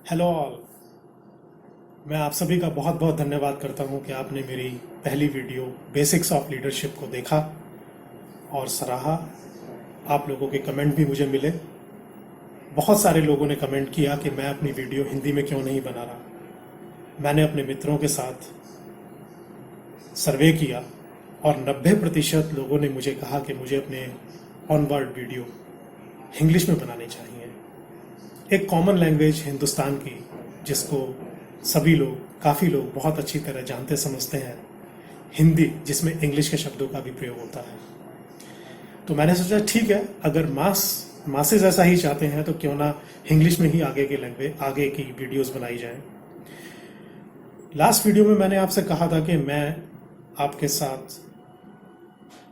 Hello all. मैं आप सभी का बहुत बहुत धन्यवाद करता हूं कि आपने मेरी पहली वीडियो बेसिक्स ऑफ लीडरशिप को देखा और सराहा। आप लोगों के कमेंट भी मुझे मिले। बहुत सारे लोगों ने कमेंट किया कि मैं अपनी वीडियो हिंदी में क्यों नहीं बना रहा। मैंने अपने मित्रों के साथ सर्वे किया और 90% लोगों ने मुझे कहा कि मुझे अपने ऑनवर्ड वीडियो इंग्लिश में बनानी चाहिए। एक कॉमन लैंग्वेज हिंदुस्तान की, जिसको सभी लोग, काफ़ी लोग बहुत अच्छी तरह जानते समझते हैं, हिंदी जिसमें इंग्लिश के शब्दों का भी प्रयोग होता है। तो मैंने सोचा ठीक है, अगर मासेस ऐसा ही चाहते हैं तो क्यों ना इंग्लिश में ही आगे की वीडियोस बनाई जाएं। लास्ट वीडियो में मैंने आपसे कहा था कि मैं आपके साथ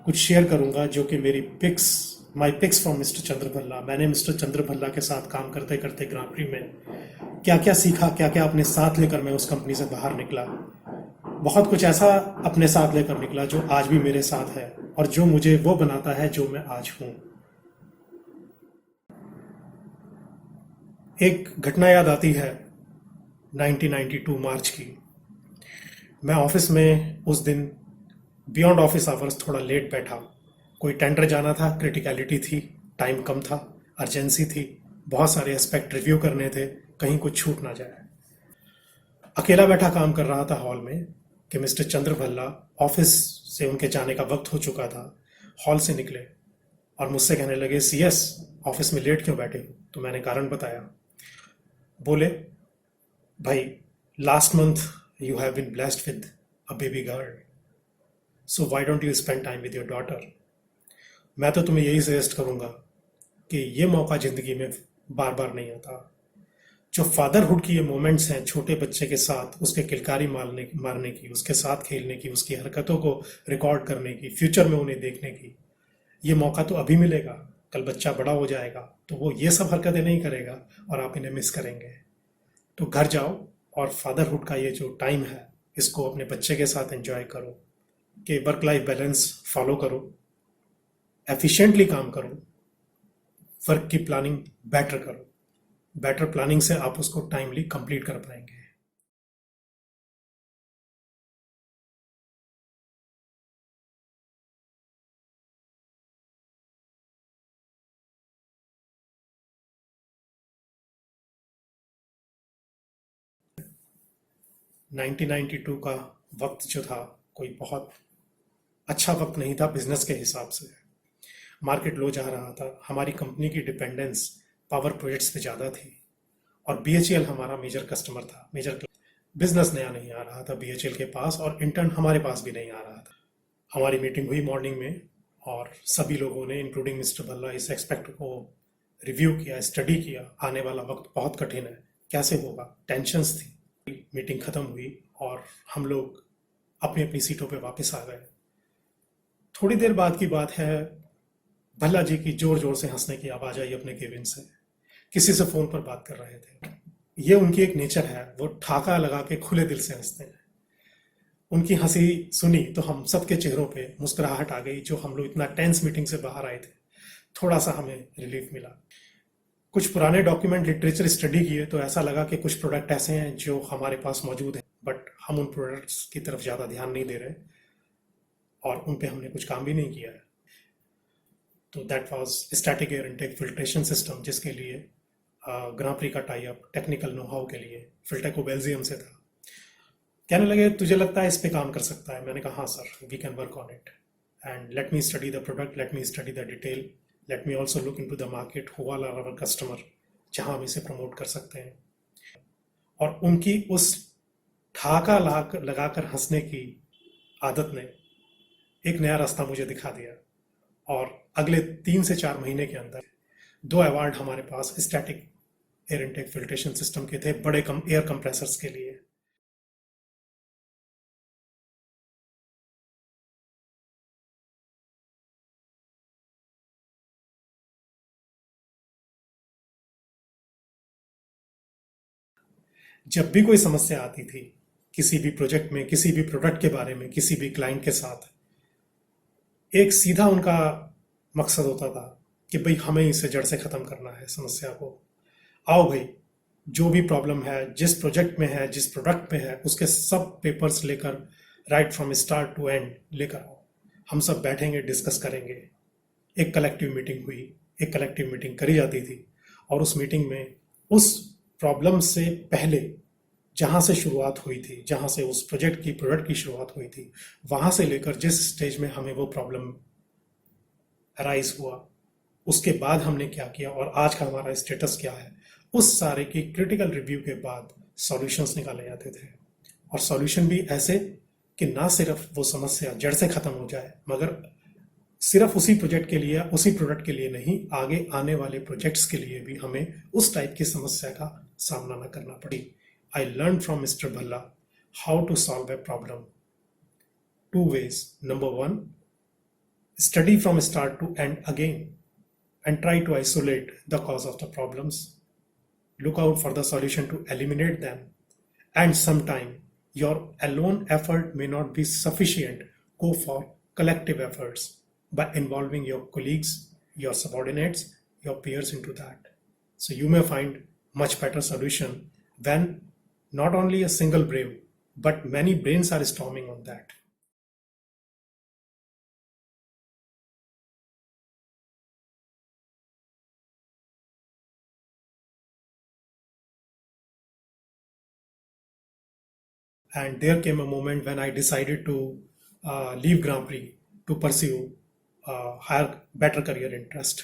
कुछ शेयर करूंगा जो कि मेरी माई पिक्स फ्रॉम मिस्टर चंद्र भल्ला। मैंने मिस्टर चंद्र भल्ला के साथ काम करते करते ग्रां प्री में क्या क्या सीखा, क्या क्या अपने साथ लेकर मैं उस कंपनी से बाहर निकला। बहुत कुछ ऐसा अपने साथ लेकर निकला जो आज भी मेरे साथ है और जो मुझे वो बनाता है जो मैं आज हूं। एक घटना याद आती है 1992 मार्च की। मैं ऑफिस में उस दिन बियॉन्ड ऑफिस आवर्स थोड़ा लेट बैठा। कोई टेंडर जाना था, क्रिटिकलिटी थी, टाइम कम था, अर्जेंसी थी, बहुत सारे एस्पेक्ट रिव्यू करने थे, कहीं कुछ छूट ना जाए। अकेला बैठा काम कर रहा था हॉल में कि मिस्टर चंद्र भल्ला, ऑफिस से उनके जाने का वक्त हो चुका था, हॉल से निकले और मुझसे कहने लगे, सीएस ऑफिस में लेट क्यों बैठे हो? तो मैंने कारण बताया। बोले, भाई, last month you have been blessed with a baby girl, so why don't you spend time with your daughter? मैं तो तुम्हें यही सजेस्ट करूंगा कि ये मौका जिंदगी में बार बार नहीं आता। जो फादरहुड की ये मोमेंट्स हैं, छोटे बच्चे के साथ उसके किलकारी मारने की, उसके साथ खेलने की, उसकी हरकतों को रिकॉर्ड करने की, फ्यूचर में उन्हें देखने की, ये मौका तो अभी मिलेगा। कल बच्चा बड़ा हो जाएगा तो वो ये सब हरकतें नहीं करेगा और आप इन्हें मिस करेंगे। तो घर जाओ और फादरहुड का ये जो टाइम है, इसको अपने बच्चे के साथ एंजॉय करो, कि वर्क लाइफ बैलेंस फॉलो करो, एफिशिएंटली काम करो, वर्क की प्लानिंग बेटर करो। बेटर प्लानिंग से आप उसको टाइमली कंप्लीट कर पाएंगे। 1992 का वक्त जो था, कोई बहुत अच्छा वक्त नहीं था बिजनेस के हिसाब से। मार्केट लो जा रहा था, हमारी कंपनी की डिपेंडेंस पावर प्रोजेक्ट्स पे ज़्यादा थी और बीएचईएल हमारा मेजर कस्टमर था। मेजर बिजनेस नया नहीं आ रहा था बीएचईएल के पास और इंटर्न हमारे पास भी नहीं आ रहा था। हमारी मीटिंग हुई मॉर्निंग में और सभी लोगों ने, इंक्लूडिंग मिस्टर भल्ला, इस एक्सपेक्ट को रिव्यू किया, स्टडी किया। आने वाला वक्त बहुत कठिन है, कैसे होगा, टेंशन्स थी। मीटिंग खत्म हुई और हम लोग अपनी अपनी सीटों पे वापस आ गए। थोड़ी देर बाद की बात है, भल्ला जी की जोर जोर से हंसने की आवाज आई अपने केबिन से। किसी से फोन पर बात कर रहे थे। ये उनकी एक नेचर है, वो ठाका लगा के खुले दिल से हंसते हैं। उनकी हंसी सुनी तो हम सबके चेहरों पे मुस्कुराहट आ गई। जो हम लोग इतना टेंस मीटिंग से बाहर आए थे, थोड़ा सा हमें रिलीफ मिला। कुछ पुराने डॉक्यूमेंट लिटरेचर स्टडी किए तो ऐसा लगा कि कुछ प्रोडक्ट ऐसे हैं जो हमारे पास मौजूद हैं, बट हम उन प्रोडक्ट्स की तरफ ज़्यादा ध्यान नहीं दे रहे और उन पे हमने कुछ काम भी नहीं किया है। तो that was static air intake filtration system, जिसके लिए ग्रां प्री का tie up technical know how के लिए फिल्टेको बेल्जियम से था। कहने लगे, तुझे लगता है इस पे काम कर सकता है? मैंने कहा, हाँ sir, we can work on it and let me study the product, let me study the detail, let me also look in to the market, who are our customer, जहाँ हम इसे प्रमोट कर सकते हैं। और उनकी उस ठहाका लगाकर हंसने की आदत ने एक नया रास्ता मुझे दिखा दिया और अगले 3 से 4 महीने के अंदर 2 अवार्ड हमारे पास static air intake filtration system के थे, बड़े एयर कंप्रेसर्स के लिए। जब भी कोई समस्या आती थी किसी भी प्रोजेक्ट में, किसी भी प्रोडक्ट के बारे में, किसी भी क्लाइंट के साथ, एक सीधा उनका मकसद होता था कि भाई हमें इसे जड़ से खत्म करना है समस्या को। आओ भाई, जो भी प्रॉब्लम है, जिस प्रोजेक्ट में है, जिस प्रोडक्ट में है, उसके सब पेपर्स लेकर right from start to end लेकर आओ। हम सब बैठेंगे, डिस्कस करेंगे। एक कलेक्टिव मीटिंग हुई, एक कलेक्टिव मीटिंग करी जाती थी, और उस मीटिंग में उस प्रॉब्लम से पहले जहाँ से शुरुआत हुई थी, जहाँ से उस प्रोजेक्ट की प्रोडक्ट की शुरुआत हुई थी, वहाँ से लेकर जिस स्टेज में हमें वो प्रॉब्लम अराइज हुआ, उसके बाद हमने क्या किया और आज का हमारा स्टेटस क्या है, उस सारे की क्रिटिकल रिव्यू के बाद सॉल्यूशंस निकाले जाते थे। और सॉल्यूशन भी ऐसे कि ना सिर्फ वो समस्या जड़ से खत्म हो जाए, मगर सिर्फ उसी प्रोजेक्ट के लिए, उसी प्रोडक्ट के लिए नहीं, आगे आने वाले प्रोजेक्ट्स के लिए भी हमें उस टाइप की समस्या का सामना न करना पड़ी। I learn from mister Bhalla how to solve a problem two ways. Number one, study from start to end again and try to isolate the cause of the problems. Look out for the solution to eliminate them. And sometime your alone effort may not be sufficient. Go for collective efforts by involving your colleagues, your subordinates, your peers into that. So you may find much better solution when not only a single brain, but many brains are storming on that. And there came a moment when I decided to leave Grand Prix to pursue higher, better career interest.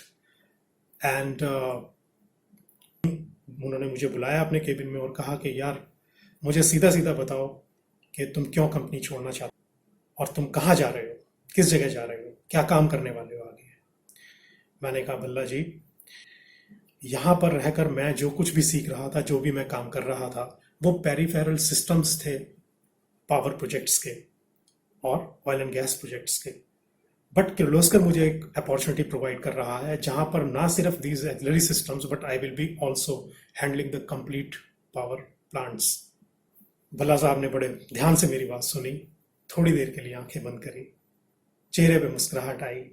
And उन्होंने मुझे बुलाया अपने cabin में और कहा कि यार, मुझे सीधा सीधा बताओ कि तुम क्यों कंपनी छोड़ना चाहते हो और तुम कहाँ जा रहे हो, किस जगह जा रहे हो, क्या काम करने वाले हो आगे। मैंने कहा, भल्ला जी, यहाँ पर रहकर मैं जो कुछ भी सीख रहा था, जो भी मैं काम कर रहा था, वो पेरिफेरल सिस्टम्स थे पावर प्रोजेक्ट्स के और ऑयल एंड गैस प्रोजेक्ट्स के। बट किर्लोस्कर मुझे एक अपॉर्चुनिटी प्रोवाइड कर रहा है जहां पर ना सिर्फ these axillary systems, but I will be also handling the complete power plants. Bhalla साहब ने बड़े ध्यान से मेरी बात सुनी, थोड़ी देर के लिए आंखें बंद करी, चेहरे पे मुस्कुराहट आई,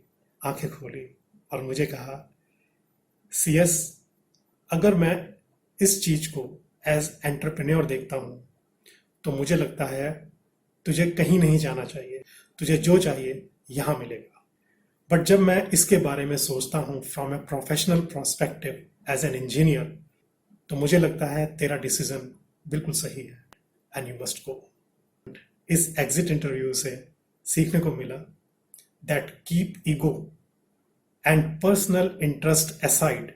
आंखें खोली और मुझे कहा, सीएस, अगर मैं इस चीज को एज एंटरप्रेन्योर देखता हूं तो मुझे लगता है तुझे कहीं नहीं जाना चाहिए, तुझे जो चाहिए यहां मिलेगा। बट जब मैं इसके बारे में सोचता हूं from a professional perspective as an engineer, तो मुझे लगता है तेरा डिसीजन बिल्कुल सही है एंड यू मस्ट गो। इस एग्जिट इंटरव्यू से सीखने को मिला that keep ego and personal interest aside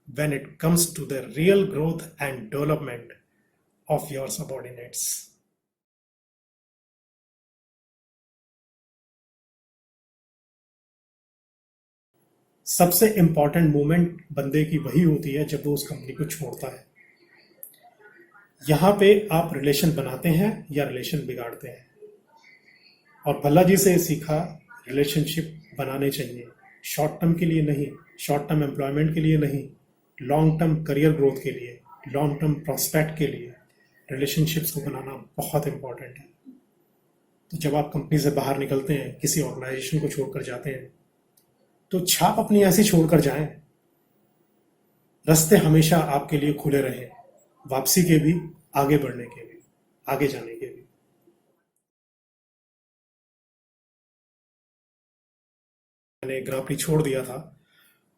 when it comes to the real growth and development of your subordinates. सबसे इंपॉर्टेंट मोमेंट बंदे की वही होती है जब वो उस कंपनी को छोड़ता है। यहाँ पे आप रिलेशन बनाते हैं या रिलेशन बिगाड़ते हैं। और भल्ला जी से सीखा, रिलेशनशिप बनाने चाहिए, शॉर्ट टर्म के लिए नहीं, शॉर्ट टर्म एम्प्लॉयमेंट के लिए नहीं, लॉन्ग टर्म करियर ग्रोथ के लिए, लॉन्ग टर्म प्रॉस्पेक्ट के लिए रिलेशनशिप्स को बनाना बहुत इंपॉर्टेंट है। तो जब आप कंपनी से बाहर निकलते हैं, किसी ऑर्गेनाइजेशन को छोड़कर जाते हैं, तो छाप अपनी ऐसी छोड़कर जाएं, रास्ते हमेशा आपके लिए खुले रहे, वापसी के भी, आगे बढ़ने के भी, आगे जाने के भी। मैंने ग्रां प्री छोड़ दिया था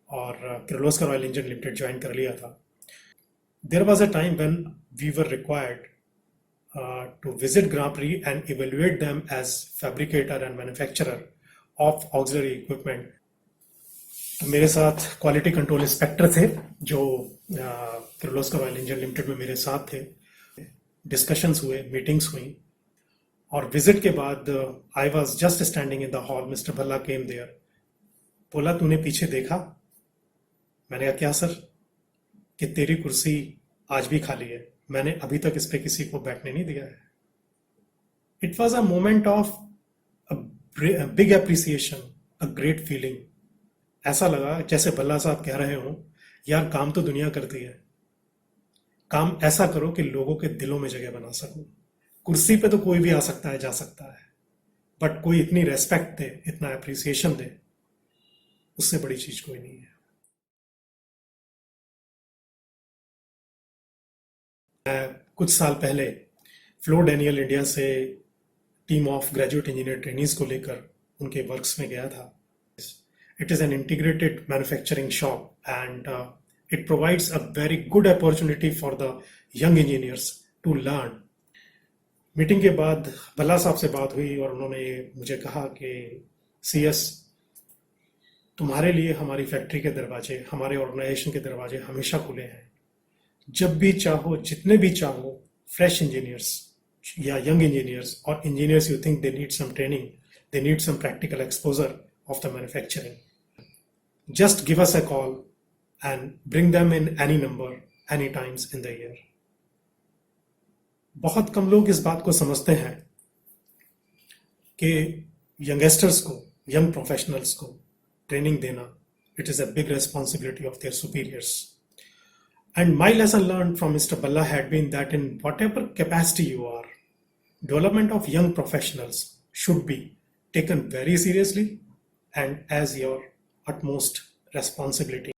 और Kirloskar oil engine limited join कर लिया था। There was a time when we were required to visit Grand Prix and evaluate them as fabricator and manufacturer of auxiliary equipment. तो मेरे साथ क्वालिटी कंट्रोल इंस्पेक्टर थे जो किर्लोस्कर ऑयल इंजन लिमिटेड में मेरे साथ थे। डिस्कशंस हुए, मीटिंग्स हुई, और विजिट के बाद I was just standing in the hall, mister Bhalla came there. बोला, तूने पीछे देखा? मैंने कहा, क्या सर? कि तेरी कुर्सी आज भी खाली है, मैंने अभी तक इस पे किसी को बैठने नहीं दिया है। It was a moment of big appreciation, a great feeling. ऐसा लगा जैसे भल्ला साहब कह रहे हो, यार काम तो दुनिया करती है, काम ऐसा करो कि लोगों के दिलों में जगह बना सको। कुर्सी पे तो कोई भी आ सकता है, जा सकता है, बट कोई इतनी रेस्पेक्ट दे, इतना एप्रिसिएशन दे, उससे बड़ी चीज कोई नहीं है। कुछ साल पहले फ्लो डैनियल इंडिया से team of graduate engineer trainees को लेकर उनके वर्क्स में गया था. It is an integrated manufacturing shop and it provides a very good opportunity for the young engineers to learn. Meeting के बाद भल्ला साहब से बात हुई और उन्होंने मुझे कहा कि CS तुम्हारे लिए हमारी फैक्ट्री के दरवाजे, हमारे ऑर्गेनाइजेशन के दरवाजे हमेशा खुले हैं. जब भी चाहो, जितने भी चाहो, फ्रेश इंजीनियर्स या यंग इंजीनियर्स और engineers you think they need some training, they need some practical exposure of the manufacturing, just give us a call and bring them in any number, any times in the year. बहुत कम लोग इस बात को समझते हैं कि youngsters को, young professionals को ट्रेनिंग देना, it is a big responsibility of their superiors. And my lesson learned from Mr. Balla had been that in whatever capacity you are, development of young professionals should be taken very seriously and as your utmost responsibility.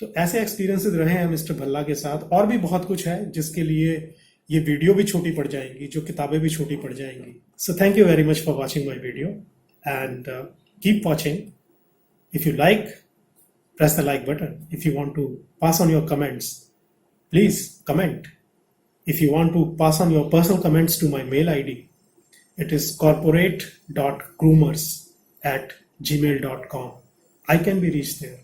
तो ऐसे experiences रहे हैं mister Bhalla के साथ, और भी बहुत कुछ है जिसके लिए ये वीडियो भी छोटी पड़ जाएंगी, जो किताबें भी छोटी पड़ जाएंगी. So thank you very much for watching my video and keep watching. If you like, press the like button. If you want to pass on your comments, please comment. If you want to pass on your personal comments to my mail ID, it is corporate.groomers@gmail.com. I can be reached there.